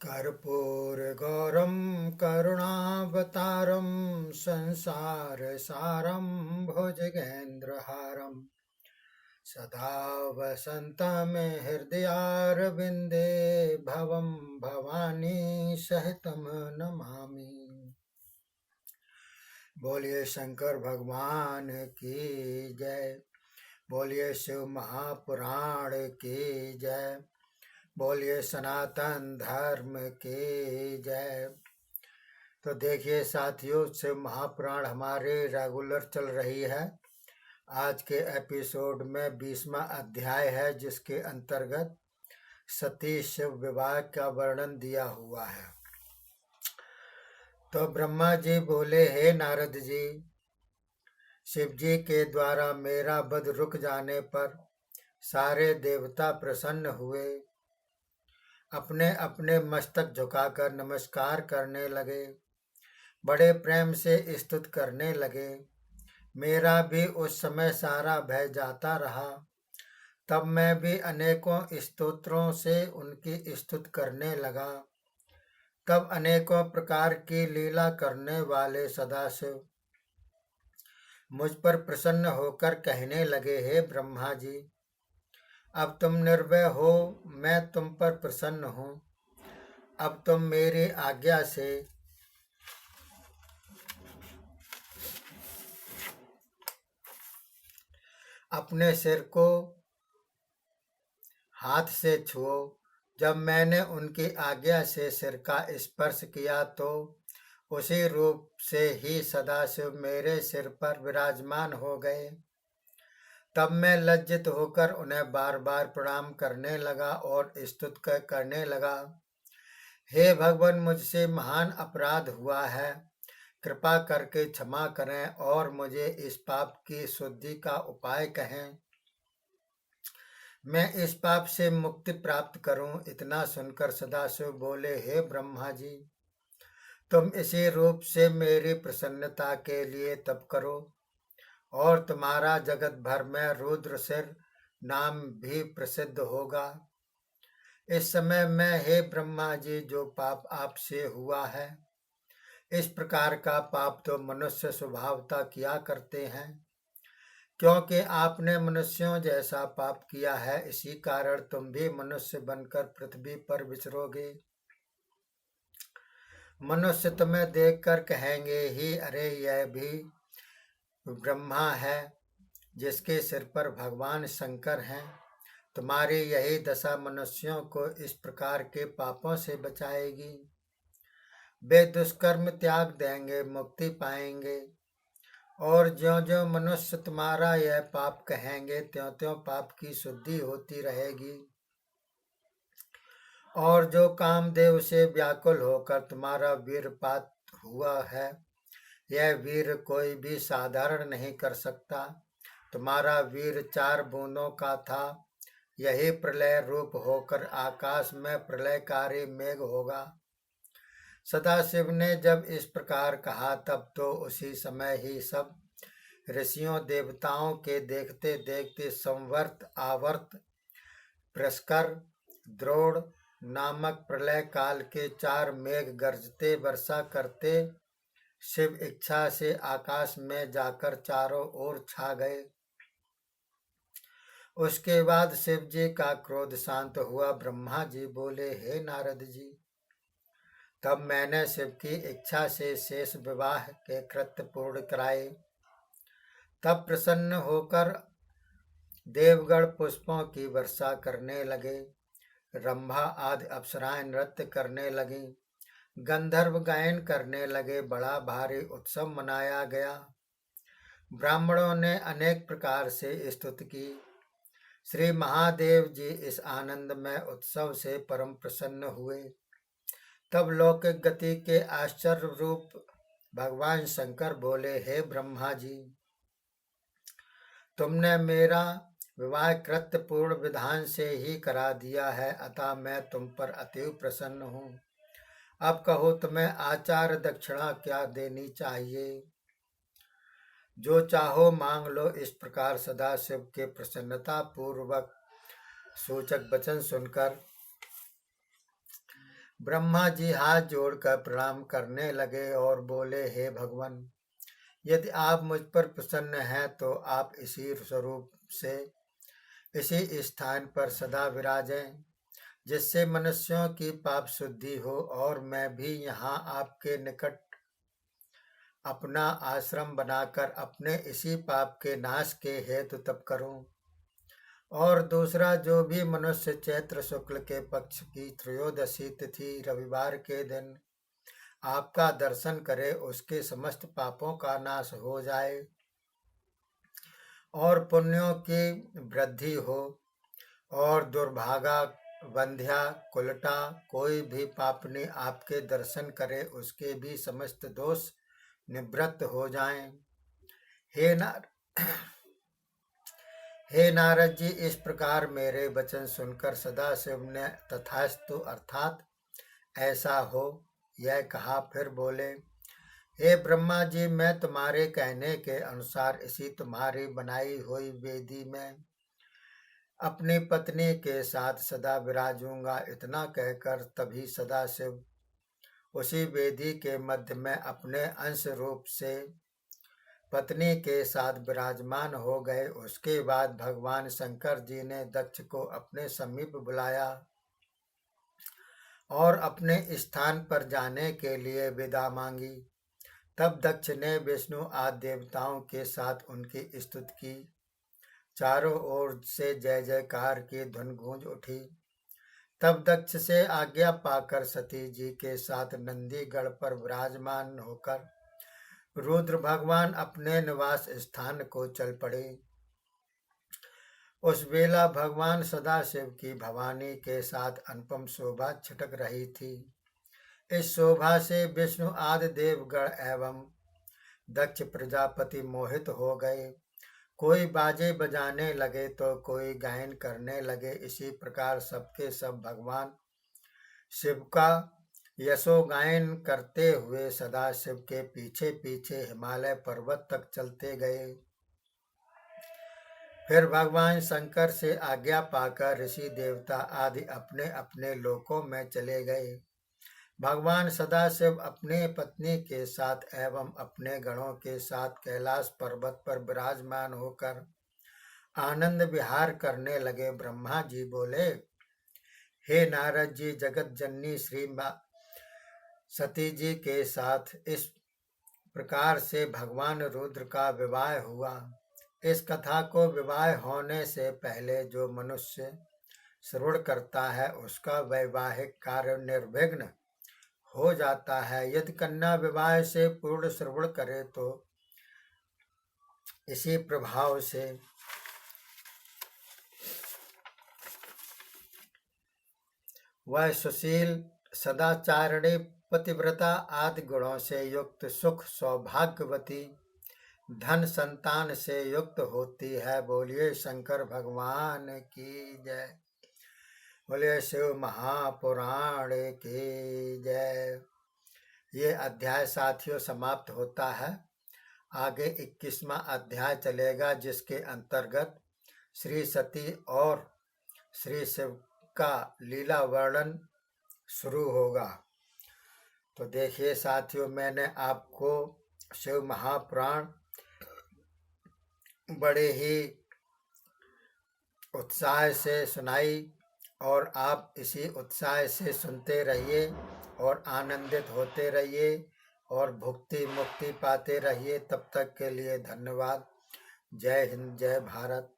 कर्पूरगौरं करुणावतारं संसारसारं भुजगेन्द्रहारं सदा वसन्तं हृदयारविन्दे भवं भवानी सहितं नमामि। बोलिए शंकर भगवान की जय। बोलिए शिव महापुराण की जय। बोलिए सनातन धर्म की जय। तो देखिए साथियों, शिव महापुराण हमारे रेगुलर चल रही है। आज के एपिसोड में 20वां अध्याय है, जिसके अंतर्गत सती शिव विवाह का वर्णन दिया हुआ है। तो ब्रह्मा जी बोले, हे नारद जी, शिव जी के द्वारा मेरा वध रुक जाने पर सारे देवता प्रसन्न हुए, अपने अपने मस्तक झुकाकर नमस्कार करने लगे, बड़े प्रेम से स्तुति करने लगे। मेरा भी उस समय सारा भय जाता रहा। तब मैं भी अनेकों स्तोत्रों से उनकी स्तुति करने लगा। तब अनेकों प्रकार की लीला करने वाले सदाशिव मुझ पर प्रसन्न होकर कहने लगे, हे ब्रह्मा जी, अब तुम निर्भय हो, मैं तुम पर प्रसन्न हूँ। अब तुम मेरी आज्ञा से अपने सिर को हाथ से छुओ। जब मैंने उनकी आज्ञा से सिर का स्पर्श किया तो उसी रूप से ही सदाशिव मेरे सिर पर विराजमान हो गए। तब मैं लज्जित होकर उन्हें बार बार प्रणाम करने लगा और स्तुति करने लगा, हे भगवान, मुझसे महान अपराध हुआ है, कृपा करके क्षमा करें और मुझे इस पाप की शुद्धि का उपाय कहें, मैं इस पाप से मुक्ति प्राप्त करूं। इतना सुनकर सदाशिव बोले, हे ब्रह्मा जी, तुम इसी रूप से मेरी प्रसन्नता के लिए तप करो और तुम्हारा जगत भर में रुद्र सिर नाम भी प्रसिद्ध होगा। इस समय मैं, हे ब्रह्मा जी, जो पाप आपसे हुआ है, इस प्रकार का पाप तो मनुष्य स्वभावतः किया करते हैं। क्योंकि आपने मनुष्यों जैसा पाप किया है, इसी कारण तुम भी मनुष्य बनकर पृथ्वी पर विचरोगे। मनुष्य तुम्हें देखकर कहेंगे ही, अरे यह भी ब्रह्मा है जिसके सिर पर भगवान शंकर हैं। तुम्हारी यही दशा मनुष्यों को इस प्रकार के पापों से बचाएगी। वे दुष्कर्म त्याग देंगे, मुक्ति पाएंगे, और ज्यों ज्यों मनुष्य तुम्हारा यह पाप कहेंगे, त्यों त्यों पाप की शुद्धि होती रहेगी। और जो कामदेव से व्याकुल होकर तुम्हारा वीरपात हुआ है, यह वीर कोई भी साधारण नहीं कर सकता। तुम्हारा वीर 4 बूंदों का था। यही प्रलय रूप होकर आकाश में प्रलयकारी मेघ होगा। सदाशिव ने जब इस प्रकार कहा, तब तो उसी समय ही सब ऋषियों देवताओं के देखते देखते संवर्त, आवर्त, प्रस्कर, द्रोण नामक प्रलय काल के 4 मेघ गरजते वर्षा करते शिव इच्छा से आकाश में जाकर चारों ओर छा गए। उसके बाद शिव जी का क्रोध शांत हुआ। ब्रह्मा जी बोले, हे नारद जी, तब मैंने शिव की इच्छा से शेष विवाह के कृत्य पूर्ण कराए। तब प्रसन्न होकर देवगण पुष्पों की वर्षा करने लगे, रंभा आदि अप्सराएं नृत्य करने लगी, गंधर्व गायन करने लगे, बड़ा भारी उत्सव मनाया गया। ब्राह्मणों ने अनेक प्रकार से स्तुति की। श्री महादेव जी इस आनंद में उत्सव से परम प्रसन्न हुए। तब लौकिक गति के आश्चर्य रूप भगवान शंकर बोले, हे ब्रह्मा जी, तुमने मेरा विवाह कृत्य पूर्ण विधान से ही करा दिया है, अतः मैं तुम पर अतीव प्रसन्न हूँ। अब कहो, तुम्हें आचार दक्षिणा क्या देनी चाहिए? जो चाहो मांग लो। इस प्रकार सदाशिव के प्रसन्नता पूर्वक सूचक वचन सुनकर ब्रह्मा जी हाथ जोड़कर प्रणाम करने लगे और बोले, हे भगवान, यदि आप मुझ पर प्रसन्न हैं तो आप इसी स्वरूप से इसी स्थान पर सदा विराजें, जिससे मनुष्यों की पाप शुद्धि हो और मैं भी यहाँ आपके निकट अपना आश्रम बनाकर अपने इसी पाप के नाश के हेतु तप करूं। और दूसरा, जो भी मनुष्य चैत्र शुक्ल के पक्ष की त्रयोदशी तिथि रविवार के दिन आपका दर्शन करे, उसके समस्त पापों का नाश हो जाए और पुण्यों की वृद्धि हो, और दुर्भागा, बंध्या, कुलटा, कोई भी पापनी आपके दर्शन करे, उसके भी समस्त दोष निवृत्त हो जाएं। हे नारद जी, इस प्रकार मेरे वचन सुनकर सदाशिव ने तथास्तु अर्थात ऐसा हो यह कहा। फिर बोले, हे ब्रह्मा जी, मैं तुम्हारे कहने के अनुसार इसी तुम्हारी बनाई हुई वेदी में अपनी पत्नी के साथ सदा विराजूंगा। इतना कहकर तभी सदाशिव उसी वेदी के मध्य में अपने अंश रूप से पत्नी के साथ विराजमान हो गए। उसके बाद भगवान शंकर जी ने दक्ष को अपने समीप बुलाया और अपने स्थान पर जाने के लिए विदा मांगी। तब दक्ष ने विष्णु आदि देवताओं के साथ उनकी स्तुति की। चारों ओर से जय जयकार की धुन गूंज उठी। तब दक्ष से आज्ञा पाकर सती जी के साथ नंदीगढ़ पर विराजमान होकर रुद्र भगवान अपने निवास स्थान को चल पड़े। उस वेला भगवान सदाशिव की भवानी के साथ अनुपम शोभा छिटक रही थी। इस शोभा से विष्णु आदि देवगण एवं दक्ष प्रजापति मोहित हो गए। कोई बाजे बजाने लगे तो कोई गायन करने लगे। इसी प्रकार सबके सब भगवान शिव का यशो गायन करते हुए सदाशिव के पीछे पीछे हिमालय पर्वत तक चलते गए। फिर भगवान शंकर से आज्ञा पाकर ऋषि देवता आदि अपने अपने लोकों में चले गए। भगवान सदाशिव अपने पत्नी के साथ एवं अपने गणों के साथ कैलाश पर्वत पर विराजमान होकर आनंद विहार करने लगे। ब्रह्मा जी बोले, हे नारद जी, जगत जननी श्री सती जी के साथ इस प्रकार से भगवान रुद्र का विवाह हुआ। इस कथा को विवाह होने से पहले जो मनुष्य श्रवण करता है उसका वैवाहिक कार्य निर्विघ्न हो जाता है। यदि कन्या विवाह से पूर्ण श्रवण करे तो इसी प्रभाव से वह सुशील, सदाचारिणी, पतिव्रता आदि गुणों से युक्त, सुख सौभाग्यवती, धन संतान से युक्त होती है। बोलिए शंकर भगवान की जय। बोलिए शिव महापुराण की जय। ये अध्याय साथियों समाप्त होता है। आगे 21वां अध्याय चलेगा, जिसके अंतर्गत श्री सती और श्री शिव का लीला वर्णन शुरू होगा। तो देखिए साथियों, मैंने आपको शिव महापुराण बड़े ही उत्साह से सुनाई और आप इसी उत्साह से सुनते रहिए और आनंदित होते रहिए और भुक्ति मुक्ति पाते रहिए। तब तक के लिए धन्यवाद। जय हिंद, जय भारत।